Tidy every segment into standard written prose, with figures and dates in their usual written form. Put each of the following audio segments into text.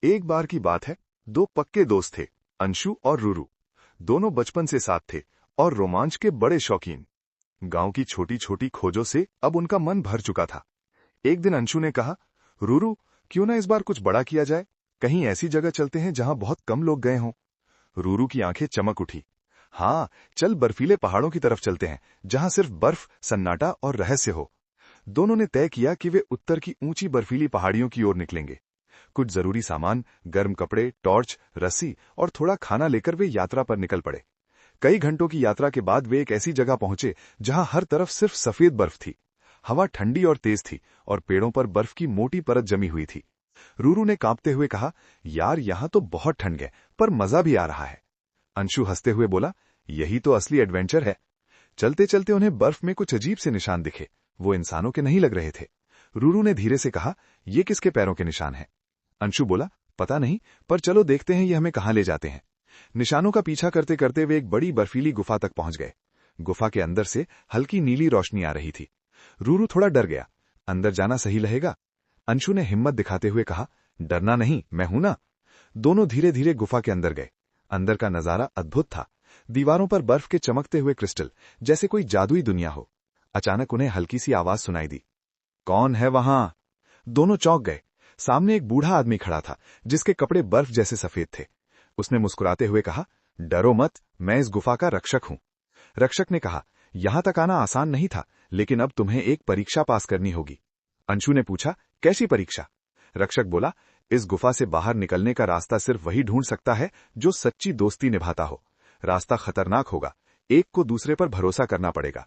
एक बार की बात है, दो पक्के दोस्त थे, अंशु और रूरू। दोनों बचपन से साथ थे और रोमांच के बड़े शौकीन। गांव की छोटी छोटी खोजों से अब उनका मन भर चुका था। एक दिन अंशु ने कहा, रूरू, क्यों ना इस बार कुछ बड़ा किया जाए? कहीं ऐसी जगह चलते हैं जहां बहुत कम लोग गए हों। रूरू की आंखें चमक उठी। हाँ, चल बर्फीले पहाड़ों की तरफ चलते हैं, जहां सिर्फ बर्फ, सन्नाटा और रहस्य हो। दोनों ने तय किया कि वे उत्तर की ऊंची बर्फीली पहाड़ियों की ओर निकलेंगे। कुछ जरूरी सामान, गर्म कपड़े, टॉर्च, रस्सी और थोड़ा खाना लेकर वे यात्रा पर निकल पड़े। कई घंटों की यात्रा के बाद वे एक ऐसी जगह पहुंचे जहां हर तरफ सिर्फ सफेद बर्फ थी। हवा ठंडी और तेज थी और पेड़ों पर बर्फ की मोटी परत जमी हुई थी। रूरू ने कांपते हुए कहा, यार, यहां तो बहुत ठंड है, पर मजा भी आ रहा है। अंशु हंसते हुए बोला, यही तो असली एडवेंचर है। चलते चलते उन्हें बर्फ में कुछ अजीब से निशान दिखे। वो इंसानों के नहीं लग रहे थे। रूरू ने धीरे से कहा, ये किसके पैरों के निशान हैं? अंशु बोला, पता नहीं, पर चलो देखते हैं ये हमें कहां ले जाते हैं। निशानों का पीछा करते करते वे एक बड़ी बर्फीली गुफा तक पहुंच गए। गुफा के अंदर से हल्की नीली रोशनी आ रही थी। रूरू थोड़ा डर गया। अंदर जाना सही रहेगा? अंशु ने हिम्मत दिखाते हुए कहा, डरना नहीं, मैं हूं ना। दोनों धीरे धीरे गुफा के अंदर गए। अंदर का नजारा अद्भुत था। दीवारों पर बर्फ के चमकते हुए क्रिस्टल, जैसे कोई जादुई दुनिया हो। अचानक उन्हें हल्की सी आवाज सुनाई दी, कौन है वहां? दोनों चौंक गए। सामने एक बूढ़ा आदमी खड़ा था, जिसके कपड़े बर्फ जैसे सफेद थे। उसने मुस्कुराते हुए कहा, डरो मत, मैं इस गुफा का रक्षक हूं। रक्षक ने कहा, यहां तक आना आसान नहीं था, लेकिन अब तुम्हें एक परीक्षा पास करनी होगी। अंशु ने पूछा, कैसी परीक्षा? रक्षक बोला, इस गुफा से बाहर निकलने का रास्ता सिर्फ वही ढूंढ सकता है जो सच्ची दोस्ती निभाता हो। रास्ता खतरनाक होगा, एक को दूसरे पर भरोसा करना पड़ेगा।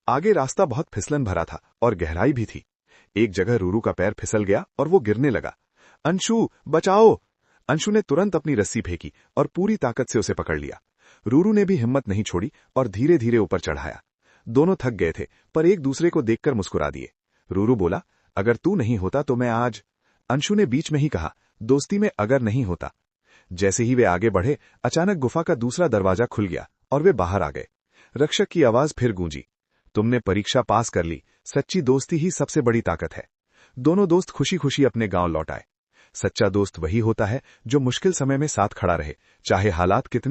आगे रास्ता बहुत फिसलन भरा था और गहराई भी थी। एक जगह रूरू का पैर फिसल गया और वो गिरने लगा। अंशु, बचाओ! अंशु ने तुरंत अपनी रस्सी फेंकी और पूरी ताकत से उसे पकड़ लिया। रूरू ने भी हिम्मत नहीं छोड़ी और धीरे धीरे ऊपर चढ़ाया। दोनों थक गए थे, पर एक दूसरे को देखकर मुस्कुरा दिए। रूरू बोला, अगर तू नहीं होता तो मैं आज। अंशु ने बीच में ही कहा, दोस्ती में अगर नहीं होता। जैसे ही वे आगे बढ़े, अचानक गुफा का दूसरा दरवाजा खुल गया और वे बाहर आ गए। रक्षक की आवाज फिर गूंजी, तुमने परीक्षा पास कर ली, सच्ची दोस्ती ही सबसे बड़ी ताकत है। दोनों दोस्त खुशी खुशी अपने गांव लौट आए। सच्चा दोस्त वही होता है जो मुश्किल समय में साथ खड़ा रहे, चाहे हालात कितने